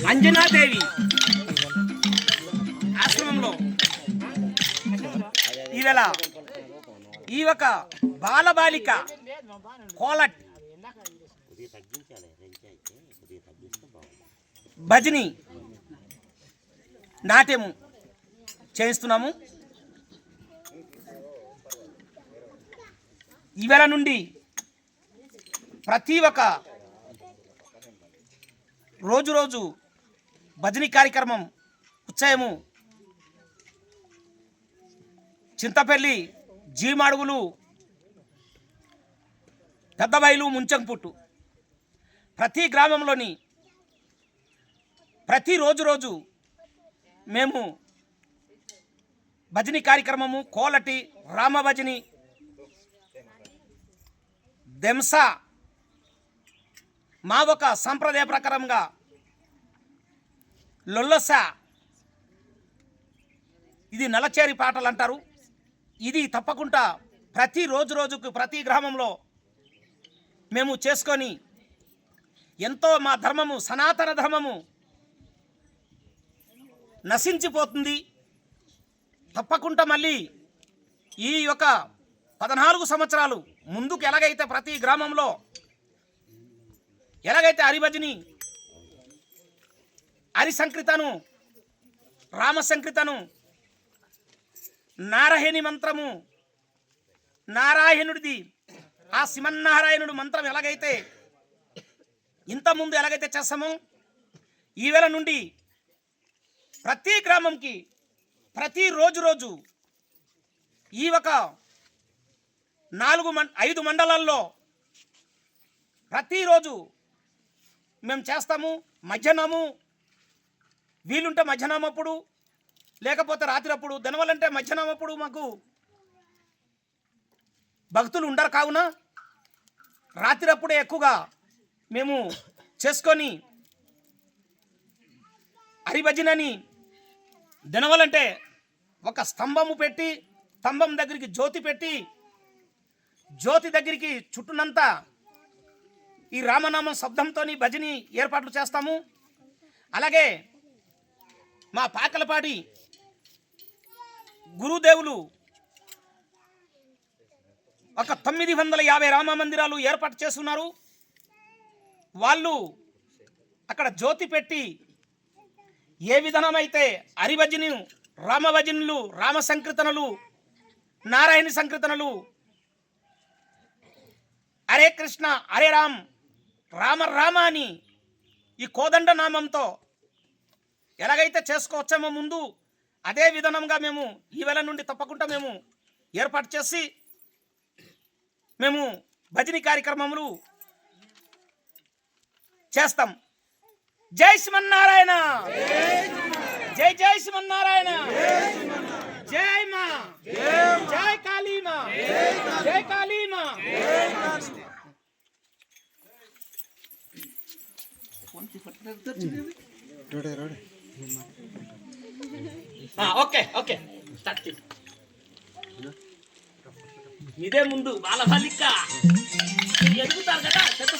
అంజనాదేవి ఆశ్రమంలో ఈవేళ ఈ ఒక బాలబాలిక కోలట్ భజని నాట్యము చేయిస్తున్నాము. ఈవేళ నుండి ప్రతి ఒక్క రోజు భజనీ కార్యక్రమం ఉత్సవము చింతపల్లి, జీమాడుగులు, పెద్దబైలు, ముంచంపుట్టు ప్రతి గ్రామంలోని ప్రతి రోజు మేము భజనీ కార్యక్రమము కోలటి, రామభజని, దెంస మా ఒక సంప్రదాయ ప్రకారంగా లొల్లస, ఇది నలచేరి పాటలు అంటారు. ఇది తప్పకుండా ప్రతి రోజుకు ప్రతి గ్రామంలో మేము చేసుకొని ఎంతో మా ధర్మము, సనాతన ధర్మము నశించిపోతుంది. తప్పకుండా మళ్ళీ ఈ యొక్క 14 సంవత్సరాలు ముందుకు ఎలాగైతే ప్రతి గ్రామంలో ఎలాగైతే హరిభజని, హరి సంకీర్తను, రామ సంకీర్తను, నారాయణి మంత్రము, నారాయణుడిది ఆ శ్రీమన్నారాయణుడు మంత్రం ఎలాగైతే ఇంతకుముందు ఎలాగైతే చేస్తామో ఈవేళ నుండి ప్రతి గ్రామంకి ప్రతి రోజు ఈ ఒక 5 మండలాల్లో ప్రతిరోజు మేము చేస్తాము. మధ్యాహ్నము వీలుంటే మధ్యాహ్నం అప్పుడు, లేకపోతే రాత్రి అప్పుడు. దానివల్లంటే మధ్యాహ్నం అప్పుడు మాకు భక్తులు ఉండరు కావున రాత్రి అప్పుడే ఎక్కువగా మేము చేసుకొని హరిభజనని దినవలంటే ఒక స్తంభము పెట్టి, స్తంభం దగ్గరికి జ్యోతి పెట్టి, జ్యోతి దగ్గరికి చుట్టూనంతా ఈ రామనామం శబ్దంతో భజని ఏర్పాట్లు చేస్తాము. అలాగే మా పాకలపాడి గురుదేవులు ఒక 950 రామ మందిరాలు ఏర్పాటు చేస్తున్నారు. వాళ్ళు అక్కడ జ్యోతి పెట్టి ఏ విధానమైతే హరిభజని, రామభజనులు, రామ సంకీర్తనలు, నారాయణ సంకీర్తనలు, హరే కృష్ణ హరే రామ్, రామ రామ అని ఈ కోదండ నామంతో ఎలాగైతే చేసుకోవచ్చామో ముందు అదే విధానంగా మేము ఈవేళ నుండి తప్పకుండా మేము ఏర్పాటు చేసి మేము భజనీ కార్యక్రమములు చేస్తాం. జై శ్రీమన్నారాయణ, జై జై శ్రీమన్నారాయణ, జై మా, జై కాళీమా, జై కాళీమా. ఓకే ఇదే ముందు బాలబాలిక ఎదుగుతారు కదా పెద్ద